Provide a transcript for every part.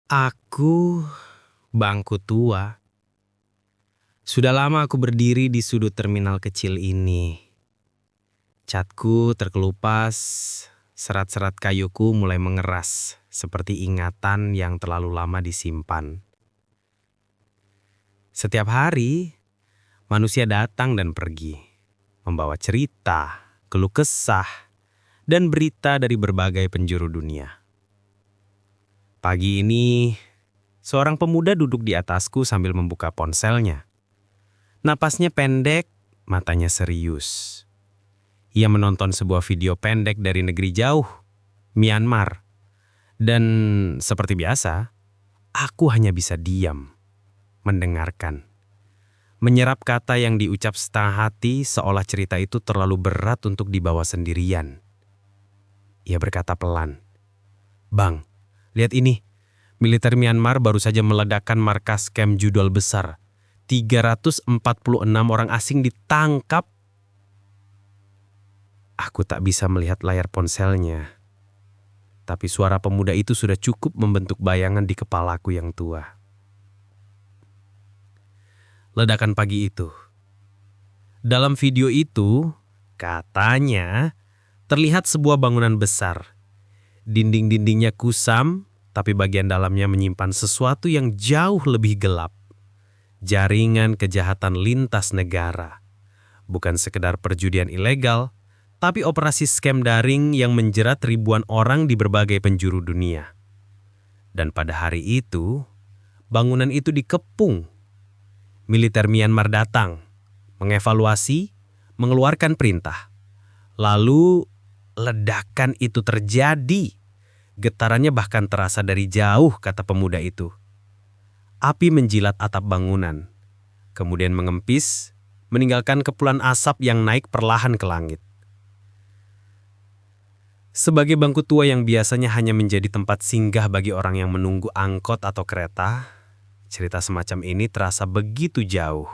Aku bangku tua. Sudah lama aku berdiri di sudut terminal kecil ini. Catku terkelupas, serat-serat kayuku mulai mengeras seperti ingatan yang terlalu lama disimpan. Setiap hari, manusia datang dan pergi, membawa cerita, keluh kesah, dan berita dari berbagai penjuru dunia. Pagi ini, seorang pemuda duduk di atasku sambil membuka ponselnya. Napasnya pendek, matanya serius. Ia menonton sebuah video pendek dari negeri jauh, Myanmar. Dan seperti biasa, aku hanya bisa diam, mendengarkan. Menyerap kata yang diucap setengah hati seolah cerita itu terlalu berat untuk dibawa sendirian. Ia berkata pelan, "Bang, lihat ini. Militer Myanmar baru saja meledakkan markas kamp Judol besar. 346 orang asing ditangkap." Aku tak bisa melihat layar ponselnya. Tapi suara pemuda itu sudah cukup membentuk bayangan di kepalaku yang tua. Ledakan pagi itu. Dalam video itu, katanya terlihat sebuah bangunan besar. Dinding-dindingnya kusam, tapi bagian dalamnya menyimpan sesuatu yang jauh lebih gelap. Jaringan kejahatan lintas negara. Bukan sekedar perjudian ilegal, tapi operasi scam daring yang menjerat ribuan orang di berbagai penjuru dunia. Dan pada hari itu, bangunan itu dikepung. Militer Myanmar datang, mengevaluasi, mengeluarkan perintah. Lalu, ledakan itu terjadi. Getarannya bahkan terasa dari jauh, kata pemuda itu. Api menjilat atap bangunan, kemudian mengempis, meninggalkan kepulan asap yang naik perlahan ke langit. Sebagai bangku tua yang biasanya hanya menjadi tempat singgah bagi orang yang menunggu angkot atau kereta, cerita semacam ini terasa begitu jauh.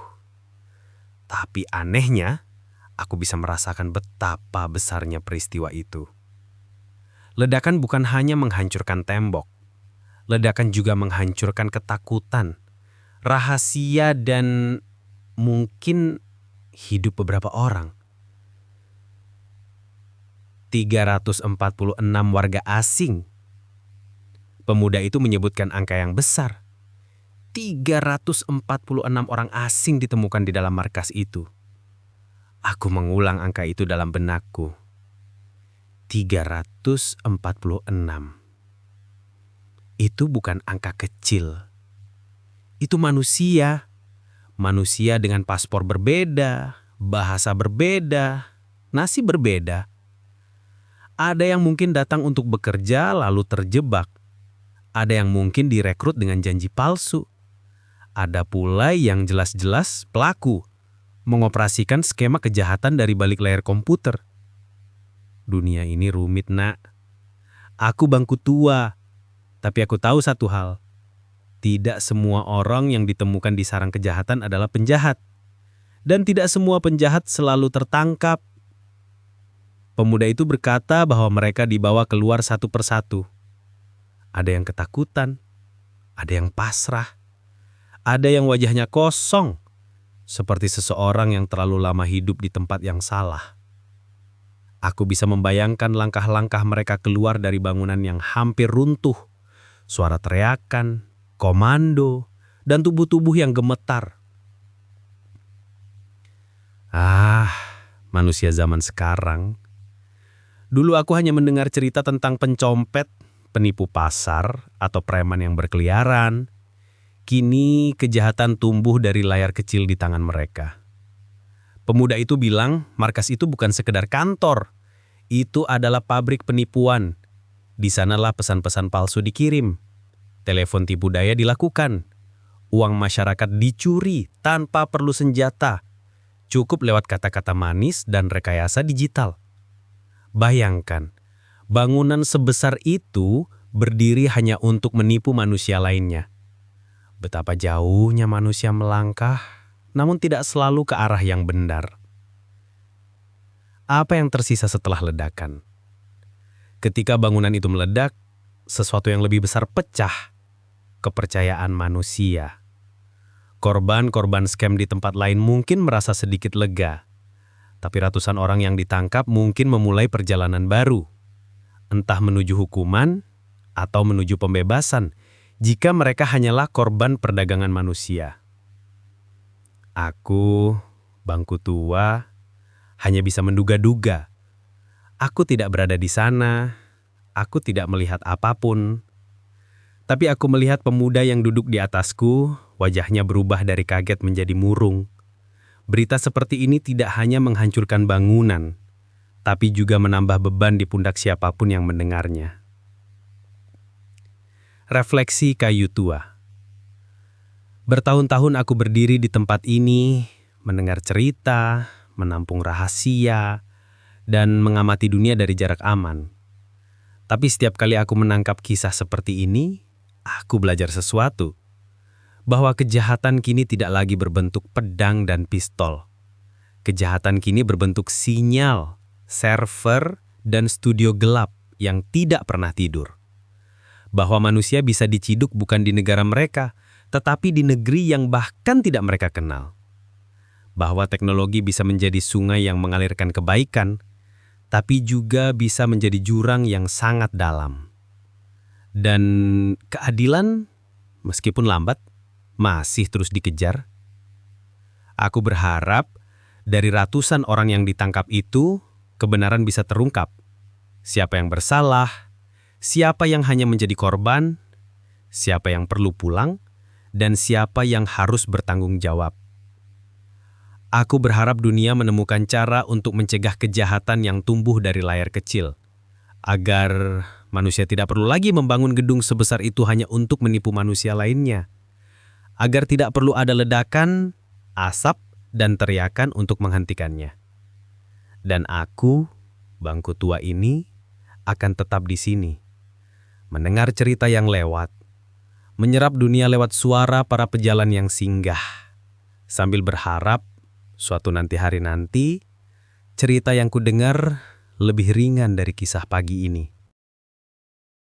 Tapi anehnya, aku bisa merasakan betapa besarnya peristiwa itu. Ledakan bukan hanya menghancurkan tembok. Ledakan juga menghancurkan ketakutan, rahasia, dan mungkin hidup beberapa orang. 346 warga asing. Pemuda itu menyebutkan angka yang besar. 346 orang asing ditemukan di dalam markas itu. Aku mengulang angka itu dalam benakku. 346. Itu bukan angka kecil. Itu manusia. Manusia dengan paspor berbeda, bahasa berbeda, nasib berbeda. Ada yang mungkin datang untuk bekerja lalu terjebak. Ada yang mungkin direkrut dengan janji palsu. Ada pula yang jelas-jelas pelaku, mengoperasikan skema kejahatan dari balik layar komputer. Dunia ini rumit, nak. Aku bangku tua, tapi aku tahu satu hal. Tidak semua orang yang ditemukan di sarang kejahatan adalah penjahat. Dan tidak semua penjahat selalu tertangkap. Pemuda itu berkata bahwa mereka dibawa keluar satu persatu. Ada yang ketakutan, ada yang pasrah, ada yang wajahnya kosong, seperti seseorang yang terlalu lama hidup di tempat yang salah. Aku bisa membayangkan langkah-langkah mereka keluar dari bangunan yang hampir runtuh, suara teriakan, komando, dan tubuh-tubuh yang gemetar. Manusia zaman sekarang. Dulu aku hanya mendengar cerita tentang pencopet, penipu pasar, atau preman yang berkeliaran. Kini kejahatan tumbuh dari layar kecil di tangan mereka. Pemuda itu bilang markas itu bukan sekedar kantor. Itu adalah pabrik penipuan. Di sanalah pesan-pesan palsu dikirim. Telepon tipu daya dilakukan. Uang masyarakat dicuri tanpa perlu senjata. Cukup lewat kata-kata manis dan rekayasa digital. Bayangkan, bangunan sebesar itu berdiri hanya untuk menipu manusia lainnya. Betapa jauhnya manusia melangkah, namun tidak selalu ke arah yang benar. Apa yang tersisa setelah ledakan? Ketika bangunan itu meledak, sesuatu yang lebih besar pecah. kepercayaan manusia. Korban-korban scam di tempat lain mungkin merasa sedikit lega, tapi ratusan orang yang ditangkap mungkin memulai perjalanan baru, entah menuju hukuman atau menuju pembebasan, jika mereka hanyalah korban perdagangan manusia. Aku, bangku tua, hanya bisa menduga-duga. Aku tidak berada di sana, aku tidak melihat apapun. Tapi aku melihat pemuda yang duduk di atasku, wajahnya berubah dari kaget menjadi murung. Berita seperti ini tidak hanya menghancurkan bangunan, tapi juga menambah beban di pundak siapapun yang mendengarnya. Refleksi kayu tua. Bertahun-tahun aku berdiri di tempat ini, mendengar cerita, menampung rahasia, dan mengamati dunia dari jarak aman. Tapi setiap kali aku menangkap kisah seperti ini, aku belajar sesuatu. Bahwa kejahatan kini tidak lagi berbentuk pedang dan pistol. Kejahatan kini berbentuk sinyal, server, dan studio gelap yang tidak pernah tidur. Bahwa manusia bisa diciduk bukan di negara mereka, tetapi di negeri yang bahkan tidak mereka kenal. Bahwa teknologi bisa menjadi sungai yang mengalirkan kebaikan, tapi juga bisa menjadi jurang yang sangat dalam. Dan keadilan, meskipun lambat, masih terus dikejar. Aku berharap dari ratusan orang yang ditangkap itu, kebenaran bisa terungkap. Siapa yang bersalah, siapa yang hanya menjadi korban, siapa yang perlu pulang, dan siapa yang harus bertanggung jawab. Aku berharap dunia menemukan cara untuk mencegah kejahatan yang tumbuh dari layar kecil, agar manusia tidak perlu lagi membangun gedung sebesar itu hanya untuk menipu manusia lainnya, agar tidak perlu ada ledakan, asap, dan teriakan untuk menghentikannya. Dan aku, bangku tua ini, akan tetap di sini, mendengar cerita yang lewat, menyerap dunia lewat suara para pejalan yang singgah, sambil berharap suatu hari nanti, cerita yang kudengar lebih ringan dari kisah pagi ini.